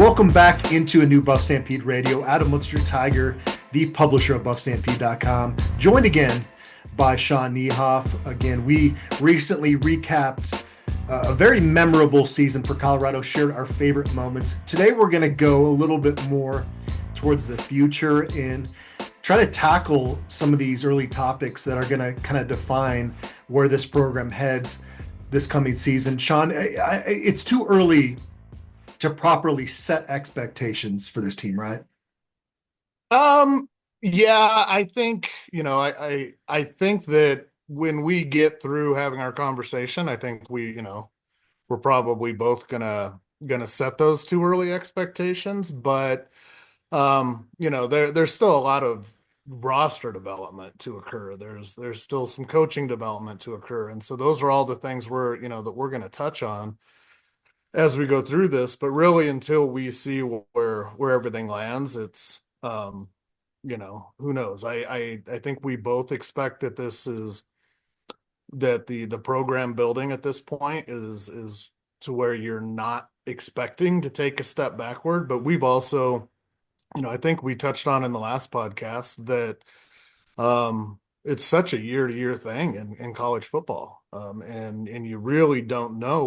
Welcome back into a new BuffStampede Radio. Adam Munsterteiger, the publisher of BuffStampede.com, joined again by Sean Niehoff. Again, we recently recapped a very memorable season for Colorado, shared our favorite moments. Today, we're going to go a little bit more towards the future and try to tackle some of these early topics that are going to kind of define where this program heads this coming season. Sean, it's too early to properly set expectations for this team, right? Yeah, I think, I think that when we get through having our conversation, I think we're probably both gonna set those too early expectations, but there's still a lot of roster development to occur. There's still some coaching development to occur. And so those are all the things that we're going to touch on as we go through this, but really until we see where everything lands, it's who knows. I think we both expect that the program building at this point is to where you're not expecting to take a step backward, but we've also, I think we touched on in the last podcast that it's such a year-to-year thing in college football. And you really don't know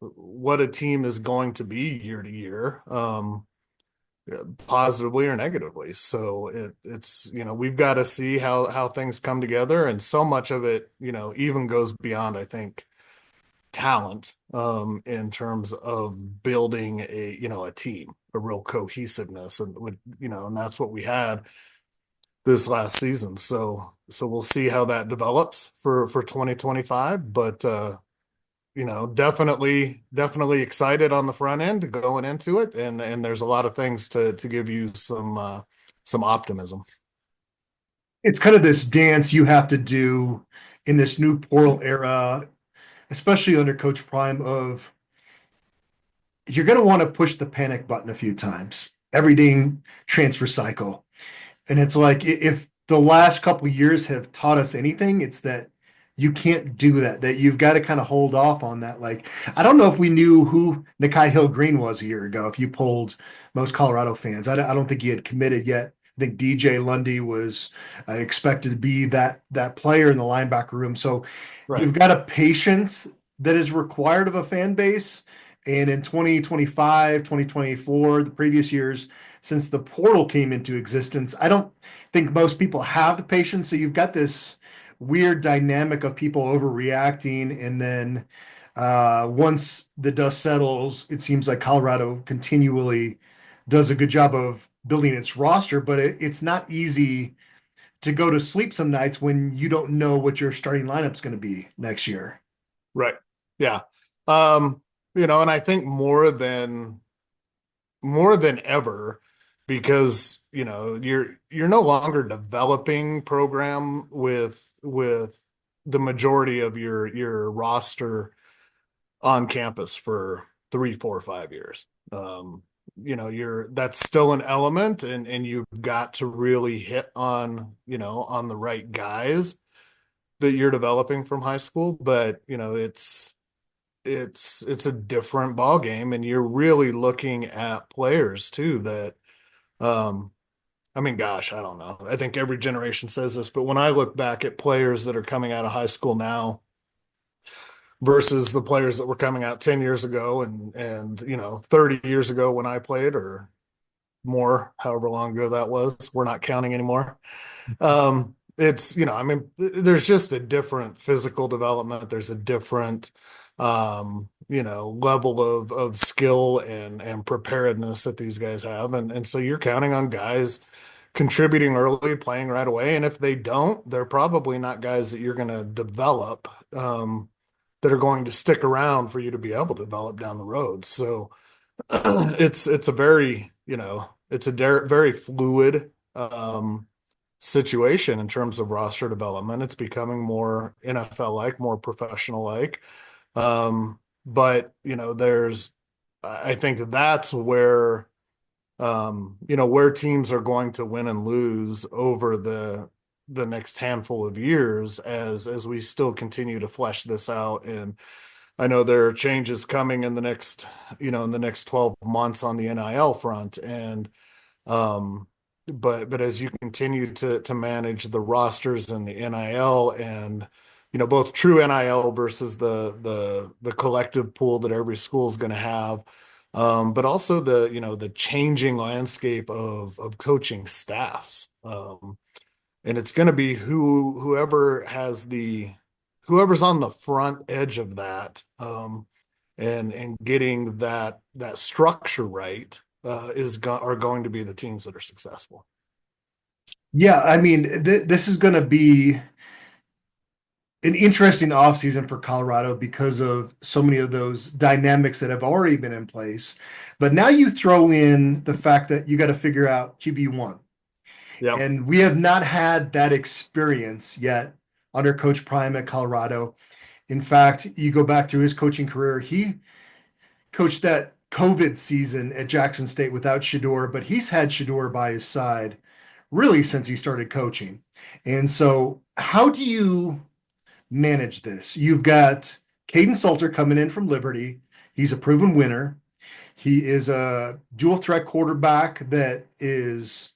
what a team is going to be year to year, positively or negatively. So it's we've got to see how things come together, and so much of it even goes beyond, I think, talent, in terms of building a team, a real cohesiveness, and that's what we had this last season. So we'll see how that develops for 2025, but definitely excited on the front end going into it, and there's a lot of things to give you some optimism. It's kind of this dance you have to do in this new portal era, especially under Coach Prime, of you're going to want to push the panic button a few times every dang transfer cycle. And it's like, if the last couple of years have taught us anything, it's that you can't do that you've got to kind of hold off on that. Like, I don't know if we knew who Nikhai Hill-Green was a year ago, if you polled most Colorado fans. I don't think he had committed yet. I think DJ Lundy was expected to be that player in the linebacker room. So Right. you've got a patience that is required of a fan base. And in 2025, 2024, the previous years, since the portal came into existence, I don't think most people have the patience. So you've got this weird dynamic of people overreacting. And then once the dust settles, it seems like Colorado continually does a good job of building its roster, but it's not easy to go to sleep some nights when you don't know what your starting lineup's going to be next year. Right. Yeah. And I think more than ever, because you're no longer developing program with the majority of your roster on campus for 3, 4, 5 years. That's still an element, and you've got to really hit on the right guys that you're developing from high school. But it's a different ball game, and you're really looking at players too that gosh, I don't know. I think every generation says this, but when I look back at players that are coming out of high school now versus the players that were coming out 10 years ago and 30 years ago when I played, or more, however long ago that was, we're not counting anymore. It's, there's just a different physical development. There's a different, level of skill and preparedness that these guys have. And so you're counting on guys contributing early, playing right away. And if they don't, they're probably not guys that you're going to develop, that are going to stick around for you to be able to develop down the road. So it's a very, very fluid, situation in terms of roster development. It's becoming more NFL-like, more professional-like. But I think that's where, where teams are going to win and lose over the next handful of years as we still continue to flesh this out and I know there are changes coming in the next, in the next 12 months on the NIL front. And, um, but as you continue to manage the rosters and the NIL and, both true NIL versus the collective pool that every school is going to have, but also the changing landscape of coaching staffs. And it's going to be whoever's on the front edge of that, and getting that structure right, are going to be the teams that are successful. Yeah, I mean, this is going to be an interesting offseason for Colorado because of so many of those dynamics that have already been in place. But now you throw in the fact that you got to figure out QB1. Yeah. And we have not had that experience yet under Coach Prime at Colorado. In fact, you go back through his coaching career, he coached that COVID season at Jackson State without Shador, but he's had Shador by his side really since he started coaching. And so, how do you manage this? You've got Caden Salter coming in from Liberty. He's a proven winner. He is a dual threat quarterback that is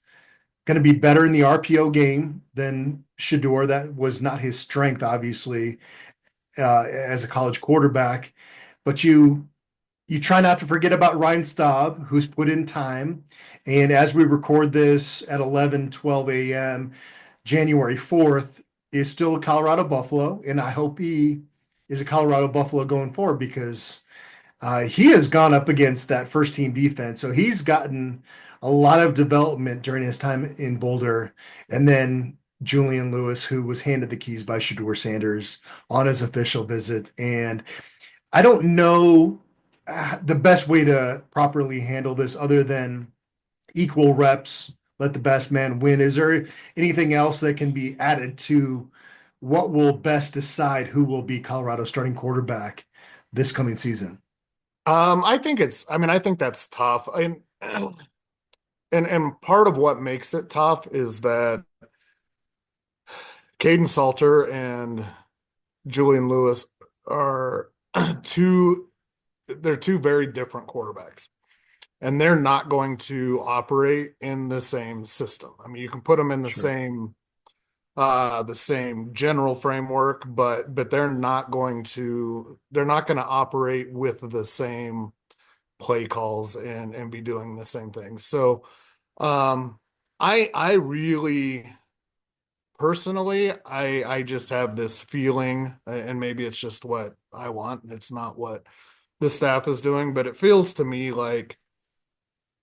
going to be better in the RPO game than Shador. That was not his strength, obviously, as a college quarterback. But you try not to forget about Ryan Staub, who's put in time. And as we record this at 11:12 a.m., January 4th, is still a Colorado Buffalo. And I hope he is a Colorado Buffalo going forward because he has gone up against that first team defense. So he's gotten a lot of development during his time in Boulder. And then Julian Lewis, who was handed the keys by Shador Sanders on his official visit. And I don't know the best way to properly handle this other than equal reps, let the best man win. Is there anything else that can be added to what will best decide who will be Colorado's starting quarterback this coming season? I think that's tough. And part of what makes it tough is that Caden Salter and Julian Lewis are two they're two very different quarterbacks, and they're not going to operate in the same system. I mean, you can put them in Sure. the same general framework, but they're not going to operate with the same play calls and be doing the same things. So, I really personally, I just have this feeling, and maybe it's just what I want. It's not what the staff is doing, but it feels to me like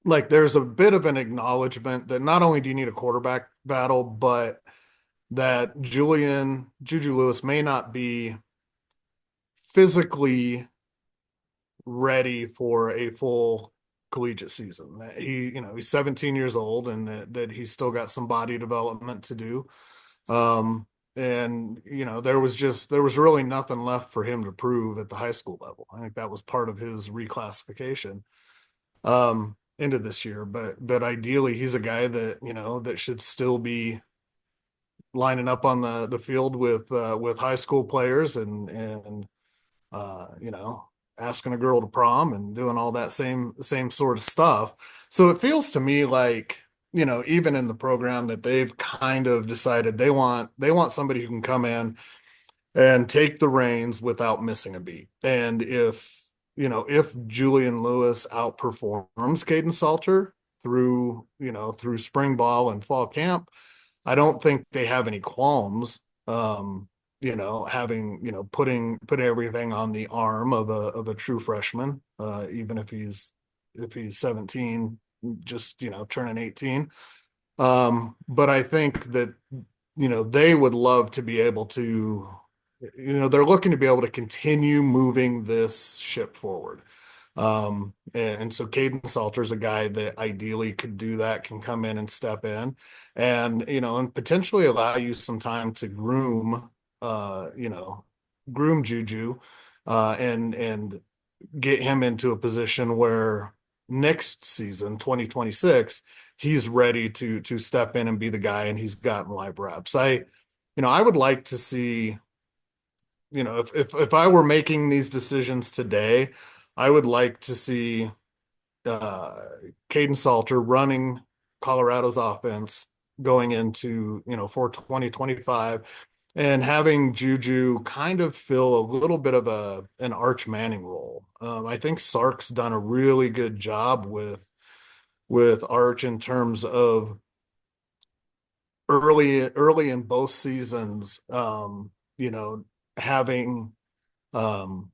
there's a bit of an acknowledgement that not only do you need a quarterback battle, but that Juju Lewis may not be physically ready for a full collegiate season. That he's 17 years old, and that he's still got some body development to do. And there was really nothing left for him to prove at the high school level. I think that was part of his reclassification into this year. But ideally, he's a guy that should still be lining up on the field with high school players and asking a girl to prom and doing all that same sort of stuff. So it feels to me like, even in the program, that they've kind of decided they want somebody who can come in and take the reins without missing a beat. And if Julian Lewis outperforms Caden Salter through spring ball and fall camp, I don't think they have any qualms, putting everything on the arm of a true freshman, even if he's 17, just turning 18. But I think that they would love to be able to, they're looking to be able to continue moving this ship forward. And so Caden Salter is a guy that ideally could do that, can come in and step in and potentially allow you some time to groom Juju, and get him into a position where next season, 2026, he's ready to step in and be the guy, and he's gotten live reps. I would like to see if I were making these decisions today, I would like to see uh Caden Salter running Colorado's offense going into, for 2025, and having Juju kind of fill a little bit of an Arch Manning role. I think Sark's done a really good job with Arch in terms of early in both seasons, having um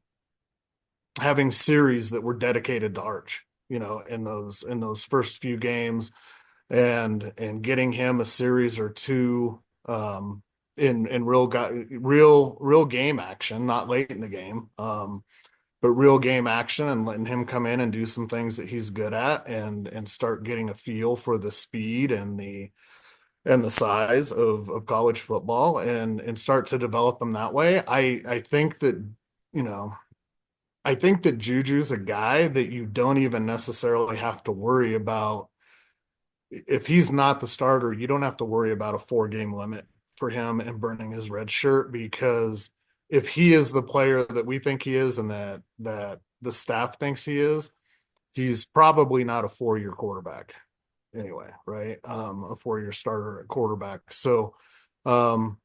having series that were dedicated to Arch, in those first few games, and getting him a series or two, in real game action, not late in the game, but real game action, and letting him come in and do some things that he's good at, and start getting a feel for the speed and the size of college football, and start to develop them that way. I think that, you know, I think that Juju's a guy that you don't even necessarily have to worry about. If he's not the starter, you don't have to worry about a 4 game limit for him and burning his red shirt, because if he is the player that we think he is, and that the staff thinks he is, he's probably not a 4 year quarterback anyway, right? A 4 year starter at quarterback. Um,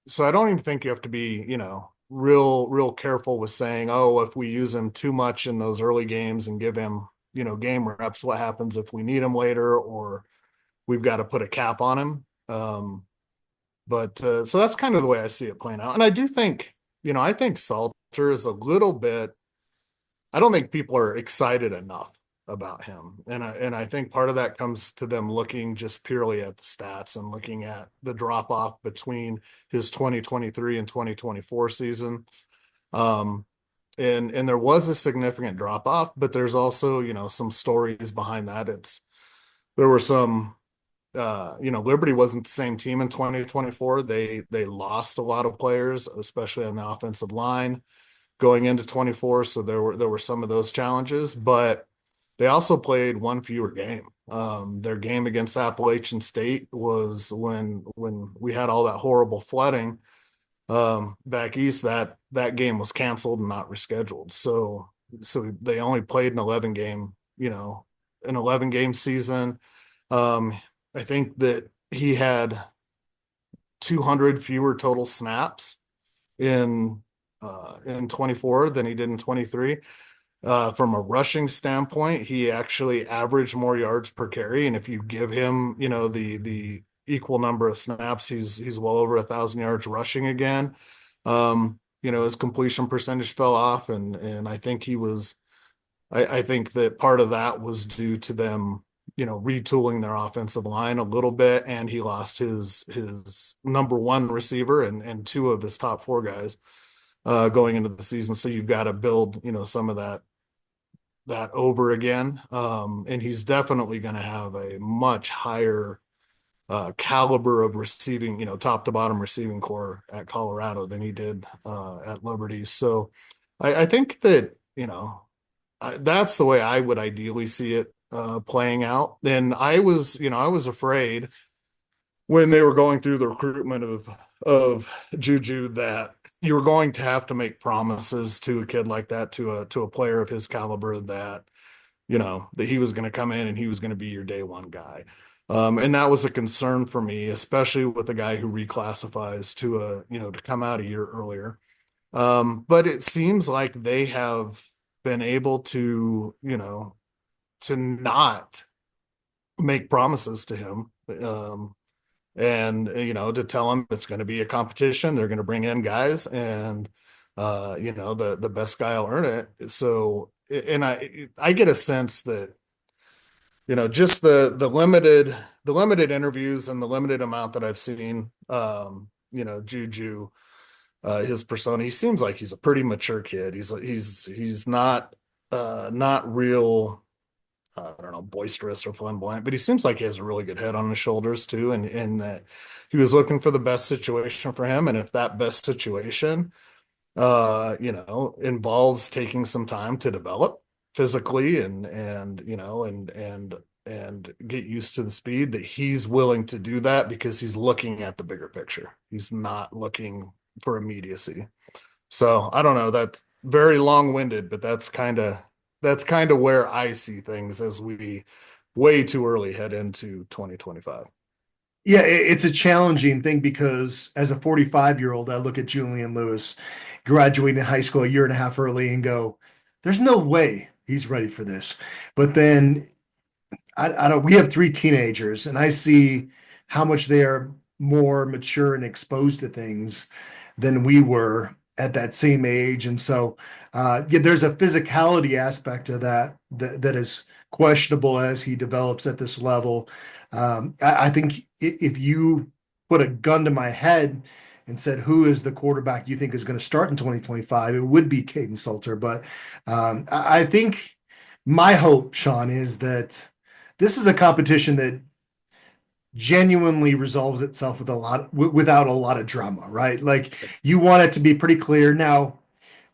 so I don't even think you have to be, real careful with saying, oh, if we use him too much in those early games and give him, game reps, what happens if we need him later, or we've got to put a cap on him. But so that's kind of the way I see it playing out. And I do think, I think Salter is a little bit, I don't think people are excited enough about him. And I think part of that comes to them looking just purely at the stats and looking at the drop off between his 2023 and 2024 season. Um, and there was a significant drop off, but there's also, some stories behind that. There were some, Liberty wasn't the same team in 2024. They lost a lot of players, especially on the offensive line going into 24. So there were some of those challenges, but they also played one fewer game. Their game against Appalachian State was when we had all that horrible flooding, back east. That game was canceled and not rescheduled. So they only played an 11 game season. I think that he had 200 fewer total snaps in 24 than he did in 23. From a rushing standpoint, he actually averaged more yards per carry, and if you give him, the equal number of snaps, he's well over 1,000 yards rushing again. His completion percentage fell off, and I think he was. I think that part of that was due to them, retooling their offensive line a little bit, and he lost his number one receiver and two of his top 4 guys going into the season. So you've got to build, some of that over again. And he's definitely going to have a much higher caliber of receiving, top to bottom receiving core at Colorado than he did at Liberty. So I think that, that's the way I would ideally see it playing out. And I was afraid when they were going through the recruitment of Juju that you were going to have to make promises to a kid like that, to a player of his caliber, that that he was going to come in and he was going to be your day one guy. And that was a concern for me, especially with a guy who reclassifies to come out a year earlier. But it seems like they have been able to not make promises to him. And to tell him it's going to be a competition, they're going to bring in guys, and the best guy will earn it. So, and I get a sense that just the limited interviews and the limited amount that I've seen, Juju, his persona, he seems like he's a pretty mature kid. He's not real, I don't know, boisterous or flamboyant, but he seems like he has a really good head on his shoulders too, and that he was looking for the best situation for him. And if that best situation, involves taking some time to develop physically, and get used to the speed, that he's willing to do that because he's looking at the bigger picture. He's not looking for immediacy. So I don't know. That's very long-winded, but that's kind of where I see things as we way too early head into 2025. Yeah, it's a challenging thing because as a 45-year-old, I look at Julian Lewis graduating high school a year and a half early and go, there's no way he's ready for this. But then I don't, we have three teenagers and I see how much they are more mature and exposed to things than we were at that same age. And so, yeah, there's a physicality aspect of that is questionable as he develops at this level. I think if you put a gun to my head and said, who is the quarterback you think is going to start in 2025, it would be Caden Salter. But I think my hope, Sean, is that this is a competition that genuinely resolves itself without a lot of drama, right? Like you want it to be pretty clear. Now,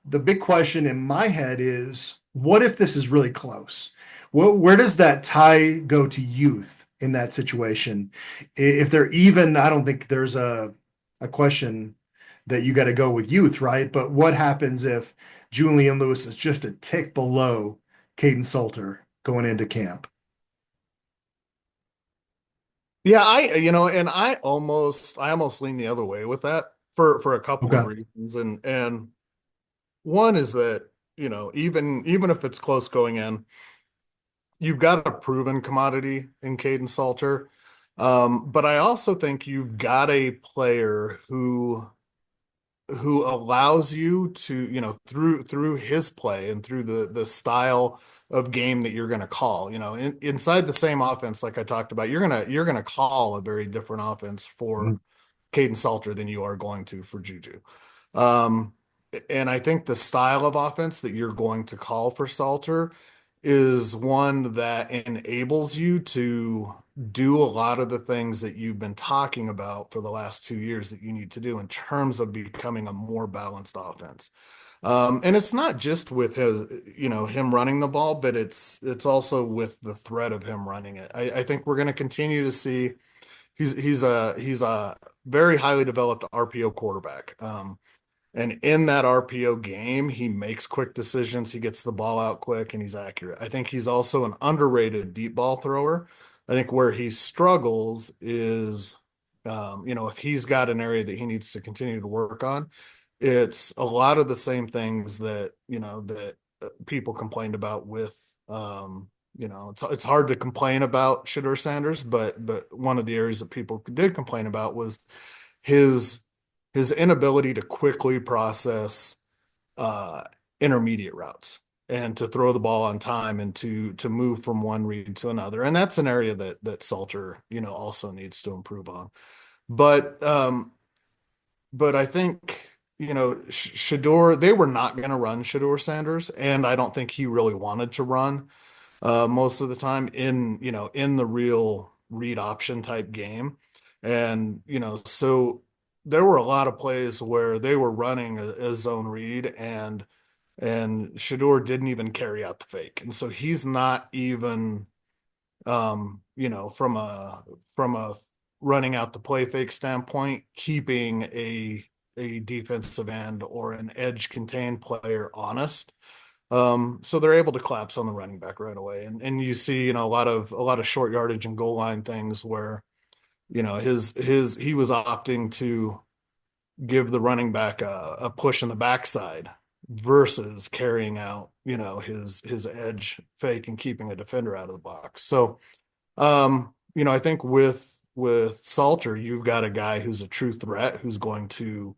the big question in my head is, what if this is really close? Where does that tie go to youth in that situation? If they're even, I don't think there's a question that you got to go with youth, right? But what happens if Julian Lewis is just a tick below Caden Salter going into camp? Yeah, and I almost lean the other way with that for a couple of Okay. reasons. And one is that, even if it's close going in, you've got a proven commodity in Caden Salter. But I also think you've got a player who allows you to, through his play and through the style of game that you're going to call, inside the same offense, like I talked about, you're gonna call a very different offense Mhm. for Caden Salter than you are going to for Juju. Um, and I think the style of offense that you're going to call for Salter is one that enables you to do a lot of the things that you've been talking about for the last 2 years that you need to do in terms of becoming a more balanced offense. And it's not just with him running the ball, but it's also with the threat of him running it. I think we're going to continue to see he's a very highly developed RPO quarterback. And in that RPO game, he makes quick decisions. He gets the ball out quick and he's accurate. I think he's also an underrated deep ball thrower. I think where he struggles is, if he's got an area that he needs to continue to work on, it's a lot of the same things that people complained about with, it's hard to complain about Shedeur Sanders, but one of the areas that people did complain about was his his inability to quickly process uh, intermediate routes and to throw the ball on time and to move from one read to another. And that's an area that Salter, also needs to improve on. But but I think, Shedeur, they were not going to run Shedeur Sanders, and I don't think he really wanted to run most of the time in the real read option type game. And, so there were a lot of plays where they were running a zone read and Shador didn't even carry out the fake. And so he's not even from a running out the play fake standpoint, keeping a defensive end or an edge contained player honest. So they're able to collapse on the running back right away. And you see, a lot of short yardage and goal line things where, he was opting to give the running back a push in the backside versus carrying out, his edge fake and keeping a defender out of the box. So, I think with Salter, you've got a guy who's a true threat who's going to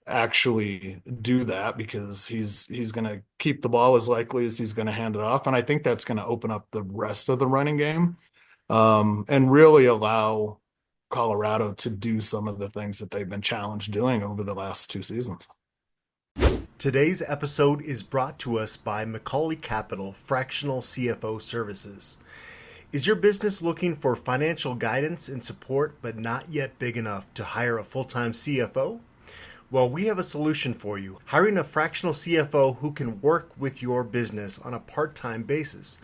actually do that because he's going to keep the ball as likely as he's going to hand it off. And I think that's going to open up the rest of the running game, and really allow Colorado to do some of the things that they've been challenged doing over the last 2 seasons. Today's episode is brought to us by Macaulay Capital Fractional CFO Services. Is your business looking for financial guidance and support but not yet big enough to hire a full-time CFO? Well, we have a solution for you. Hiring a fractional CFO who can work with your business on a part-time basis.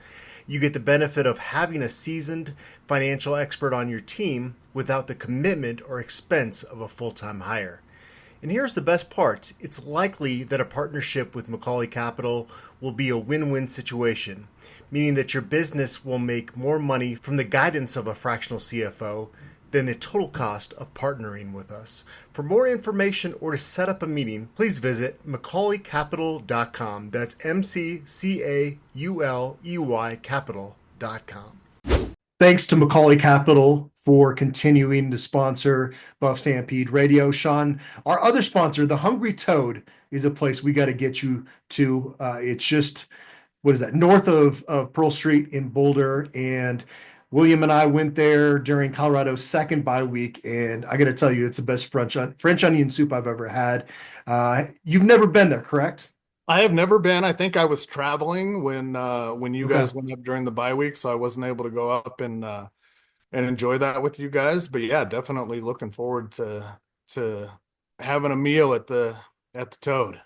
You get the benefit of having a seasoned financial expert on your team without the commitment or expense of a full-time hire. And here's the best part. It's likely that a partnership with Macaulay Capital will be a win-win situation, meaning that your business will make more money from the guidance of a fractional CFO than the total cost of partnering with us. For more information or to set up a meeting, please visit MacaulayCapital.com. That's MCCAULEY Capital.com. Thanks to Macaulay Capital for continuing to sponsor Buff Stampede Radio. Sean, our other sponsor, the Hungry Toad, is a place we got to get you to. It's just, what is that, north of Pearl Street in Boulder. And William and I went there during Colorado's second bye week, and I got to tell you, it's the best French onion soup I've ever had. You've never been there, correct? I have never been. I think I was traveling when you guys went up during the bye week, so I wasn't able to go up and enjoy that with you guys. But yeah, definitely looking forward to having a meal at the Toad.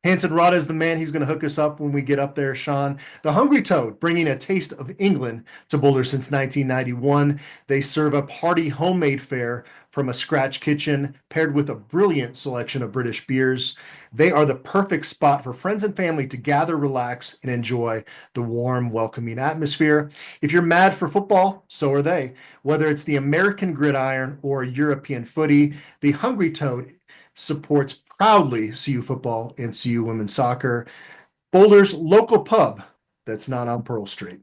Hanson Rada is the man. He's going to hook us up when we get up there, Sean. The Hungry Toad, bringing a taste of England to Boulder since 1991. They serve up hearty homemade fare from a scratch kitchen paired with a brilliant selection of British beers. They are the perfect spot for friends and family to gather, relax, and enjoy the warm, welcoming atmosphere. If you're mad for football, so are they. Whether it's the American gridiron or European footy, the Hungry Toad supports proudly CU football and CU women's soccer, Boulder's local pub that's not on Pearl Street.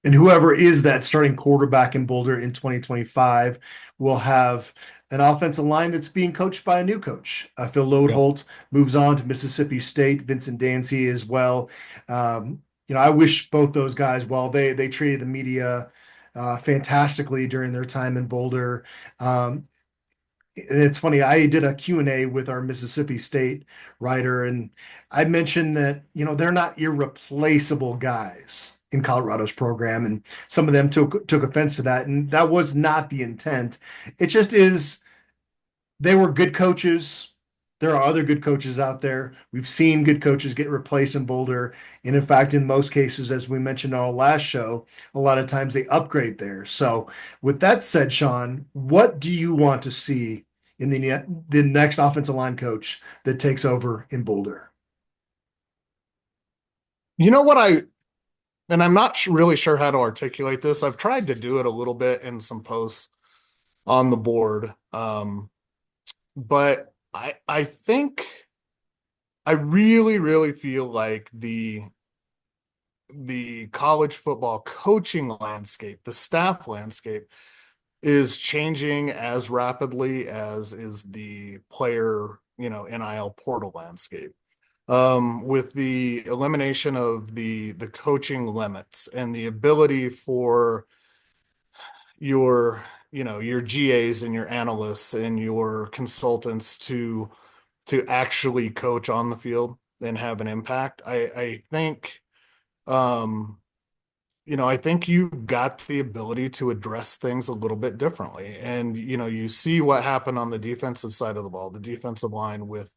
And whoever is that starting quarterback in Boulder in 2025 will have an offensive line that's being coached by a new coach. Phil Lodeholt moves on to Mississippi State, Vincent Dancy as well. I wish both those guys well. They treated the media fantastically during their time in Boulder. And it's funny, I did a Q&A with our Mississippi State writer, and I mentioned that, they're not irreplaceable guys in Colorado's program, and some of them took offense to that, and that was not the intent. It just is, they were good coaches. There are other good coaches out there. We've seen good coaches get replaced in Boulder, and in fact, in most cases, as we mentioned on our last show, a lot of times they upgrade there. So with that said, Sean, what do you want to see in the next offensive line coach that takes over in Boulder? You know what and I'm not really sure how to articulate this. I've tried to do it a little bit in some posts on the board. But I think I really, really feel like the college football coaching landscape, the staff landscape, is changing as rapidly as is the player, NIL portal landscape. With the elimination of the coaching limits and the ability for your GAs and your analysts and your consultants to actually coach on the field and have an impact. I think I think you've got the ability to address things a little bit differently. And, you see what happened on the defensive side of the ball, the defensive line, with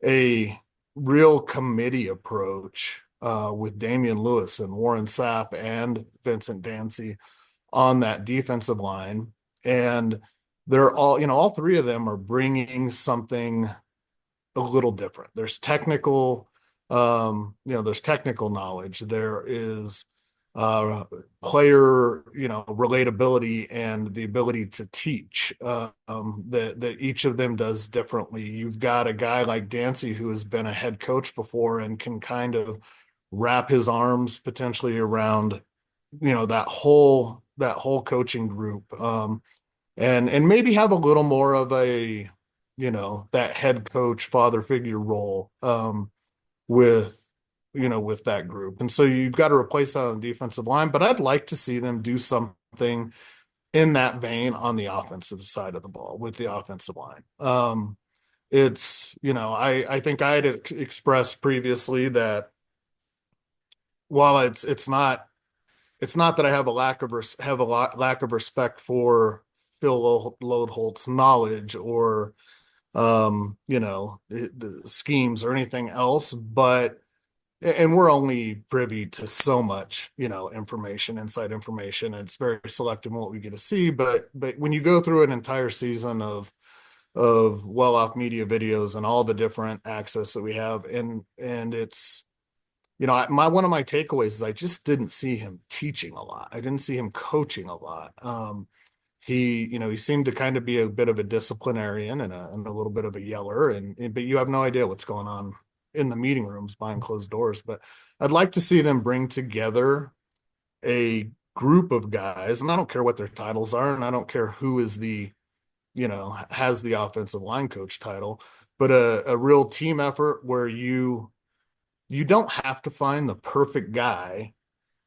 a real committee approach with Damian Lewis and Warren Sapp and Vincent Dancy on that defensive line. And they're all three of them are bringing something a little different. There's technical, there's technical knowledge. There is player, relatability and the ability to teach that each of them does differently. You've got a guy like Dancy who has been a head coach before and can kind of wrap his arms potentially around, that whole coaching group, and maybe have a little more of a, that head coach father figure role with that group. And so you've got to replace that on the defensive line, but I'd like to see them do something in that vein on the offensive side of the ball with the offensive line. It's, I think I had expressed previously that while it's not that I have a lack of respect for Phil Lodeholt's knowledge or, the schemes or anything else, and we're only privy to so much, inside information. And it's very selective in what we get to see. But when you go through an entire season of of well-off media videos and all the different access that we have. And it's, one of my takeaways is I just didn't see him teaching a lot. I didn't see him coaching a lot. He seemed to kind of be a bit of a disciplinarian and a little bit of a yeller, but you have no idea what's going on in the meeting rooms behind closed doors. But I'd like to see them bring together a group of guys, and I don't care what their titles are, and I don't care who is has the offensive line coach title, but a real team effort where you don't have to find the perfect guy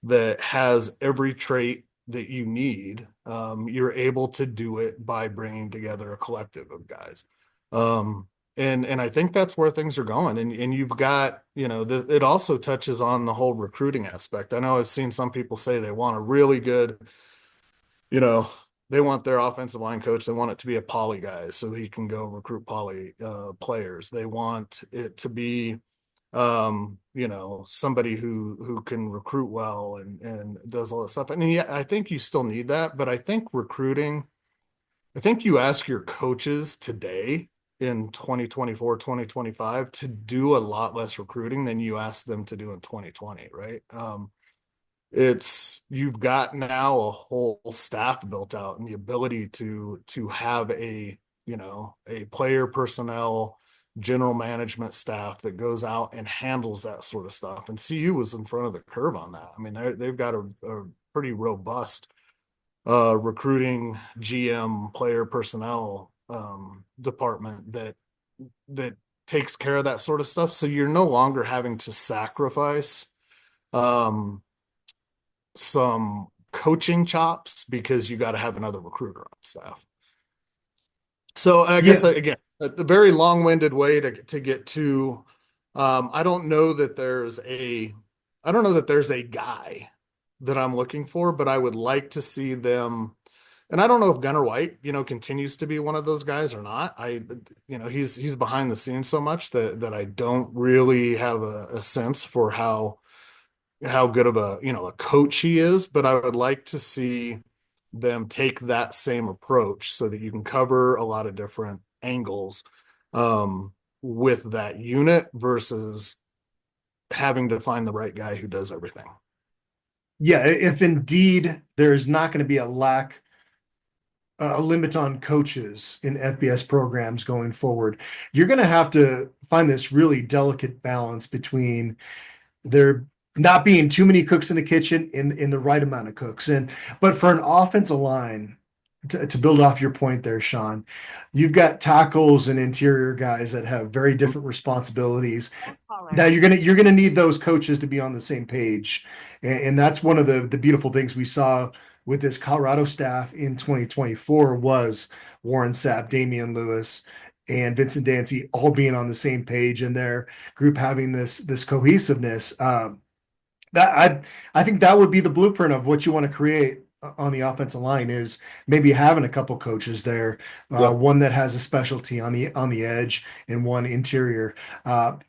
that has every trait that you need. You're able to do it by bringing together a collective of guys. And I think that's where things are going. And you've got, it also touches on the whole recruiting aspect. I know I've seen some people say they want a really good, you know, they want their offensive line coach. They want it to be a poly guy so he can go recruit poly players. They want it to be, somebody who can recruit well and does all that stuff. And yeah, I think you still need that, but I think recruiting, I think you ask your coaches today in 2024, 2025 to do a lot less recruiting than you asked them to do in 2020, right? You've got now a whole staff built out and the ability to have a player personnel general management staff that goes out and handles that sort of stuff. And CU was in front of the curve on that. I mean, they've got a pretty robust recruiting GM player personnel department that takes care of that sort of stuff. So you're no longer having to sacrifice some coaching chops because you got to have another recruiter on staff. So I guess again, a very long-winded way to get to. I don't know that there's a guy that I'm looking for, but I would like to see them. And I don't know if Gunnar White, continues to be one of those guys or not. He's behind the scenes so much that I don't really have a sense for how good of a coach he is. But I would like to see them take that same approach so that you can cover a lot of different angles with that unit versus having to find the right guy who does everything. Yeah, if indeed there's not going to be a limit on coaches in FBS programs going forward, you're going to have to find this really delicate balance between there not being too many cooks in the kitchen in the right amount of cooks. But for an offensive line, to build off your point there, Sean, you've got tackles and interior guys that have very different responsibilities. Now you're gonna need those coaches to be on the same page, and that's one of the beautiful things we saw with this Colorado staff in 2024 was Warren Sapp, Damian Lewis, and Vincent Dancy all being on the same page and their group having this cohesiveness. I think that would be the blueprint of what you want to create on the offensive line is maybe having a couple coaches there, one that has a specialty on the edge and one interior.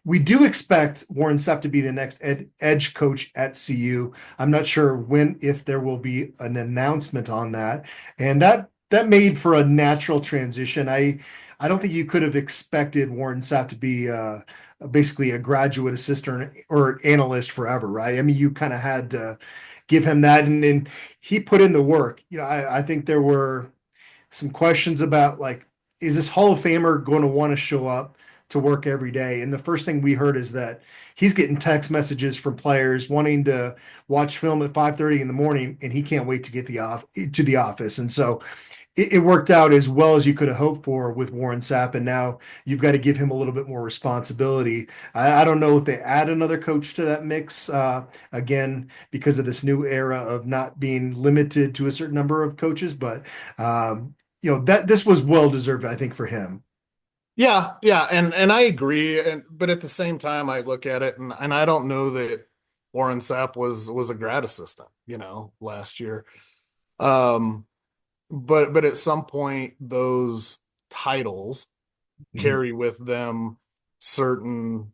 We do expect Warren Sapp to be the next edge coach at CU. I'm not sure if there will be an announcement on that, and that made for a natural transition. I don't think you could have expected Warren Sapp to be basically a graduate assistant or analyst forever, right? I mean, you kind of had to give him that, and he put in the work. I think there were some questions about like, is this Hall of Famer going to want to show up to work every day? And the first thing we heard is that he's getting text messages from players wanting to watch film at 5:30 in the morning, and he can't wait to get to the office. And so it worked out as well as you could have hoped for with Warren Sapp, and now you've got to give him a little bit more responsibility. I don't know if they add another coach to that mix again because of this new era of not being limited to a certain number of coaches, but that this was well deserved, I think, for him. Yeah, and I agree, but at the same time, I look at it and I don't know that Warren Sapp was a grad assistant, last year. But at some point, those titles carry with them certain,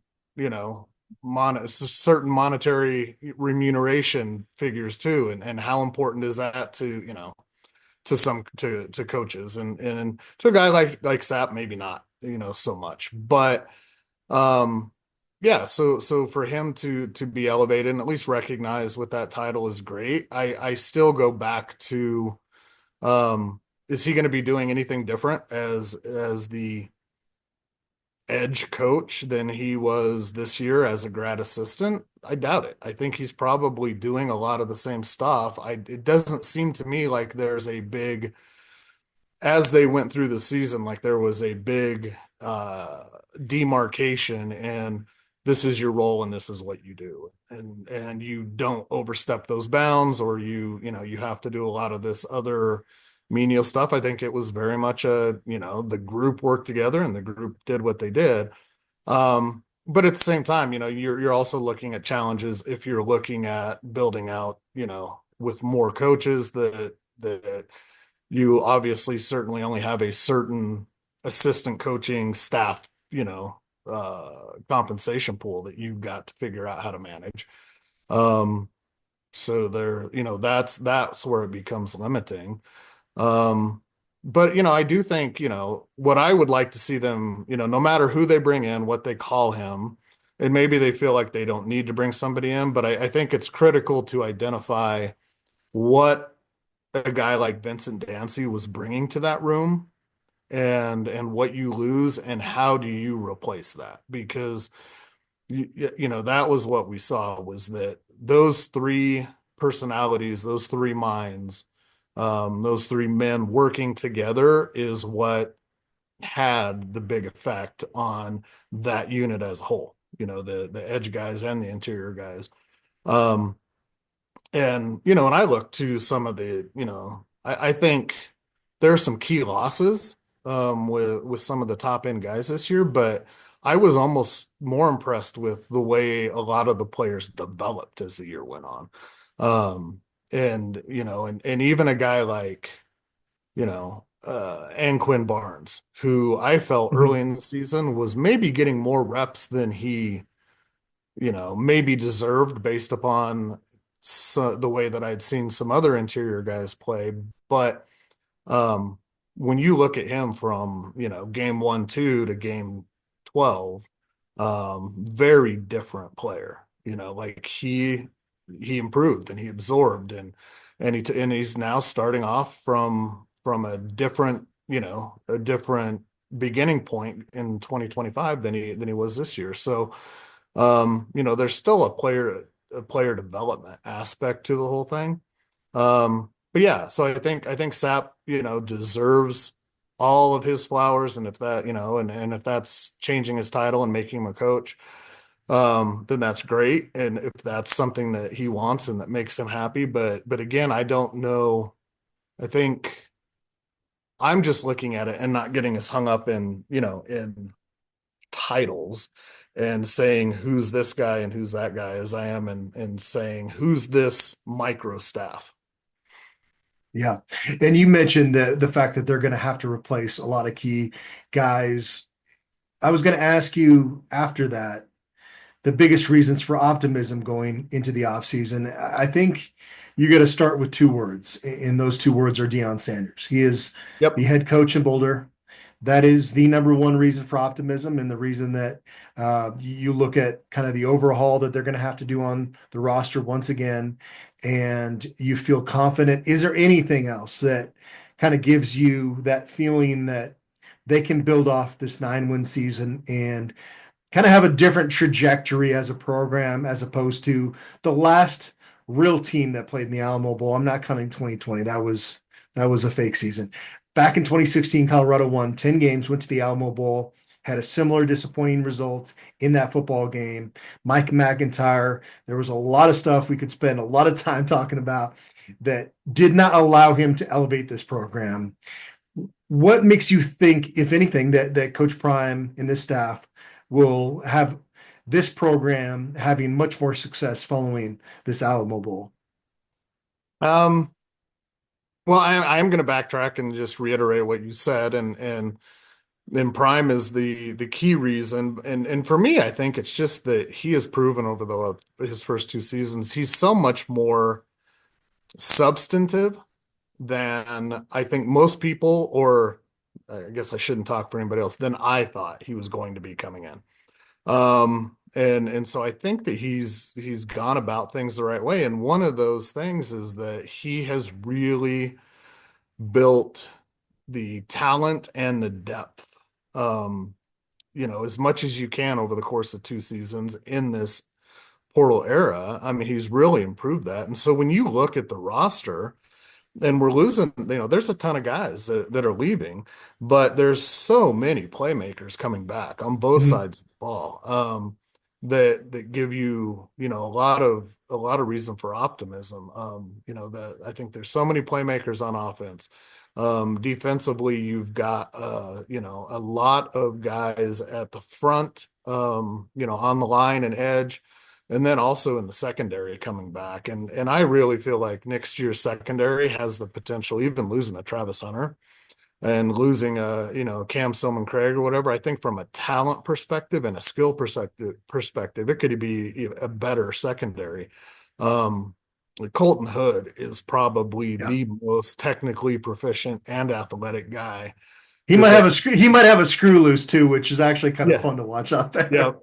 certain monetary remuneration figures too. And how important is that to, to coaches, and to a guy like Sapp, maybe not, so much, but yeah, so for him to be elevated and at least recognized with that title is great. I still go back to, is he going to be doing anything different as the edge coach than he was this year as a grad assistant? I doubt it. I think he's probably doing a lot of the same stuff. It doesn't seem to me like there's a big, as they went through the season, like there was a big demarcation, and this is your role and this is what you do, and you don't overstep those bounds, or you have to do a lot of this other menial stuff. I think it was very much the group worked together and the group did what they did. But at the same time, you're also looking at challenges if you're looking at building out, with more coaches, that you obviously certainly only have a certain assistant coaching staff, compensation pool that you've got to figure out how to manage. So there, that's where it becomes limiting. But I do think, what I would like to see them, no matter who they bring in, what they call him, and maybe they feel like they don't need to bring somebody in, but I think it's critical to identify what a guy like Vincent Dancy was bringing to that room, and what you lose and how do you replace that, because that was what we saw, was that those three personalities, those three minds, those three men working together is what had the big effect on that unit as a whole, the edge guys and the interior guys. And I look to some of the, I think there are some key losses with some of the top end guys this year, but I was almost more impressed with the way a lot of the players developed as the year went on. And even a guy like, Anquin Barnes, who I felt early in the season was maybe getting more reps than he, maybe deserved based upon the way that I'd seen some other interior guys play. But when you look at him from, game 1-2 to game 12, very different player, like he improved and he absorbed, and he's now starting off from a different, a different beginning point in 2025 than he was this year. So, there's still a player development aspect to the whole thing. But yeah, so I think Sapp, deserves all of his flowers. And if that, and if that's changing his title and making him a coach, then that's great. And if that's something that he wants and that makes him happy, but again, I don't know. I think I'm just looking at it and not getting as hung up in, in titles and saying who's this guy and who's that guy, as I am in saying who's this micro staff. Yeah. And you mentioned the fact that they're going to have to replace a lot of key guys. I was going to ask you after that, the biggest reasons for optimism going into the offseason. I think you got to start with two words, and those two words are Deion Sanders. He is the head coach in Boulder. That is the number one reason for optimism, and the reason that you look at kind of the overhaul that they're going to have to do on the roster once again, and you feel confident. Is there anything else that kind of gives you that feeling that they can build off this 9-win season and kind of have a different trajectory as a program, as opposed to the last real team that played in the Alamo Bowl? I'm not counting 2020. That was a fake season. Back in 2016, Colorado won 10 games, went to the Alamo Bowl, had a similar disappointing result in that football game. Mike McIntyre, there was a lot of stuff we could spend a lot of time talking about that did not allow him to elevate this program. What makes you think, if anything, that Coach Prime and this staff will have this program having much more success following this Alamo Bowl? Well, I'm going to backtrack and just reiterate what you said, and Prime is the key reason, and for me, I think it's just that he has proven over his first two seasons he's so much more substantive than I think most people, or I guess I shouldn't talk for anybody else, than I thought he was going to be coming in. And so I think that he's gone about things the right way. And one of those things is that he has really built the talent and the depth, as much as you can over the course of 2 seasons in this portal era. I mean, he's really improved that. And so when you look at the roster, and we're losing, there's a ton of guys that are leaving, but there's so many playmakers coming back on both Mhm. sides of the ball, that give you, a lot of reason for optimism. That I think there's so many playmakers on offense. Defensively, you've got, a lot of guys at the front, on the line and edge, and then also in the secondary coming back. And I really feel like next year's secondary has the potential, even losing a Travis Hunter and losing a, Cam Silman Craig or whatever. I think from a talent perspective and a skill perspective, it could be a better secondary. Colton Hood is probably Yeah. the most technically proficient and athletic guy. He might have a screw loose too, which is actually kind of Yeah. fun to watch out there.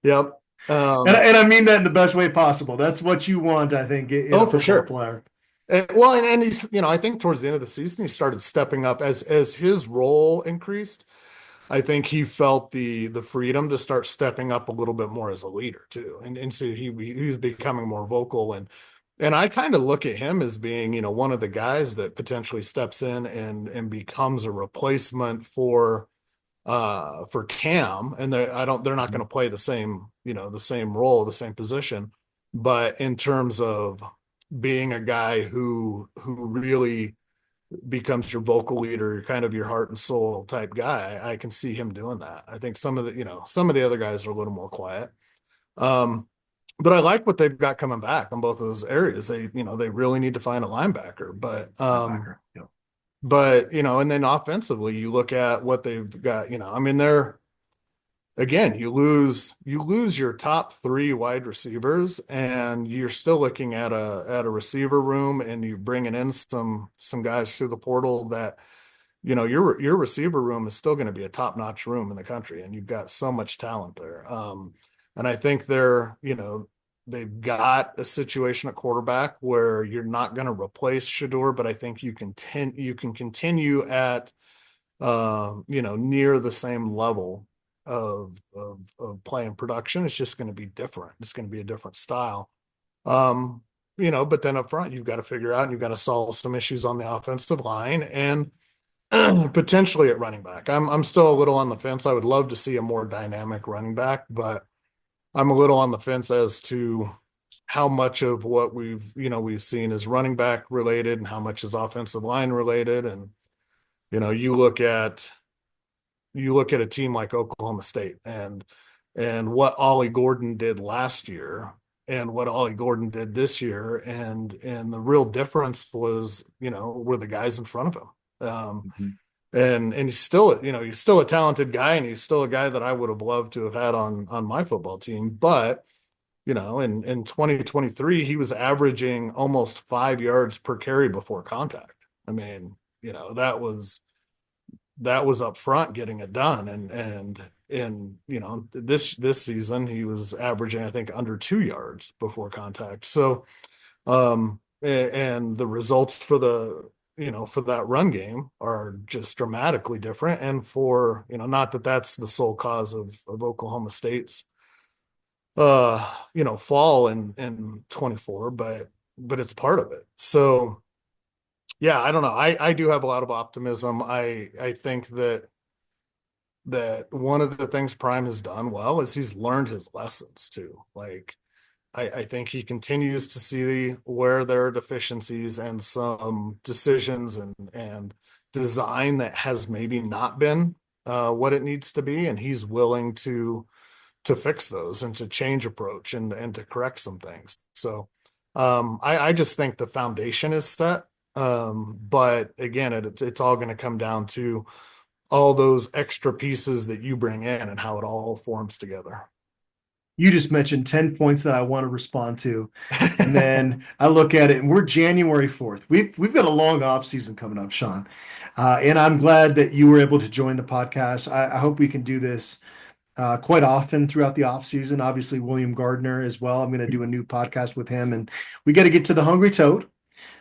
Yep. And I mean that in the best way possible. That's what you want, I think, in a for football sure. player. And he's, I think towards the end of the season, he started stepping up as his role increased. I think he felt the freedom to start stepping up a little bit more as a leader too. And so he was becoming more vocal. And I kind of look at him as being, one of the guys that potentially steps in and becomes a replacement for Cam. And they're not going to play the same, the same role, the same position. But in terms of being a guy who really becomes your vocal leader, kind of your heart and soul type guy, I can see him doing that. I think some of the other guys are a little more quiet. But I like what they've got coming back on both of those areas. They really need to find a linebacker, but Yep. but and then offensively, you look at what they've got. I mean, again, you lose your top 3 wide receivers, and you're still looking at a receiver room, and you're bringing in some guys through the portal that, your receiver room is still going to be a top-notch room in the country, and you've got so much talent there. And I think they've got a situation at quarterback where you're not going to replace Shador, but I think you can continue at, near the same level of play and production. It's just going to be different. It's going to be a different style. But then up front, you've got to figure out, and you've got to solve some issues on the offensive line and potentially at running back. I'm still a little on the fence. I would love to see a more dynamic running back, but I'm a little on the fence as to how much of what we've seen is running back related and how much is offensive line related. And, you look at a team like Oklahoma State and what Ollie Gordon did last year and what Ollie Gordon did this year. And the real difference was, were the guys in front of him. And he's still, he's still a talented guy, and he's still a guy that I would have loved to have had on my football team. But, in 2023, he was averaging almost 5 yards per carry before contact. I mean, that was up front getting it done. And this season he was averaging, I think, under 2 yards before contact. So, and the results for that run game are just dramatically different. And for, not that that's the sole cause of Oklahoma State's, fall in 24, but it's part of it. So yeah, I don't know. I do have a lot of optimism. I think that one of the things Prime has done well is he's learned his lessons too. Like, I think he continues to see where there are deficiencies and some decisions and design that has maybe not been what it needs to be. And he's willing to fix those and to change approach and to correct some things. So I just think the foundation is set. But again, it's all going to come down to all those extra pieces that you bring in and how it all forms together. You just mentioned 10 points that I want to respond to. And then I look at it and we're January 4th. We've got a long off season coming up, Sean. And I'm glad that you were able to join the podcast. I hope we can do this quite often throughout the off season. Obviously, William Gardner as well. I'm going to do a new podcast with him, and we got to get to the Hungry Toad,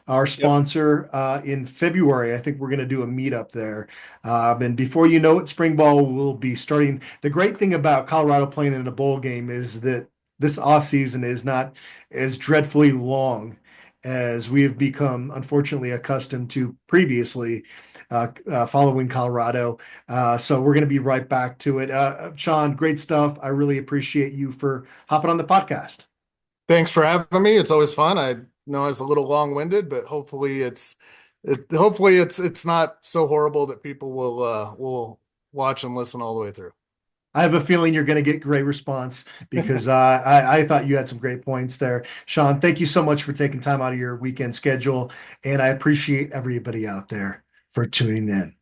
our sponsor, in February. I think we're going to do a meetup there. And before you know it, spring ball will be starting. The great thing about Colorado playing in a bowl game is that this off season is not as dreadfully long as we have become, unfortunately, accustomed to previously following Colorado. So we're going to be right back to it. Sean, great stuff. I really appreciate you for hopping on the podcast. Thanks for having me. It's always fun. I know it's a little long-winded, but hopefully it's not so horrible that people will watch and listen all the way through. I have a feeling you're going to get great response because I thought you had some great points there. Sean, thank you so much for taking time out of your weekend schedule, and I appreciate everybody out there for tuning in.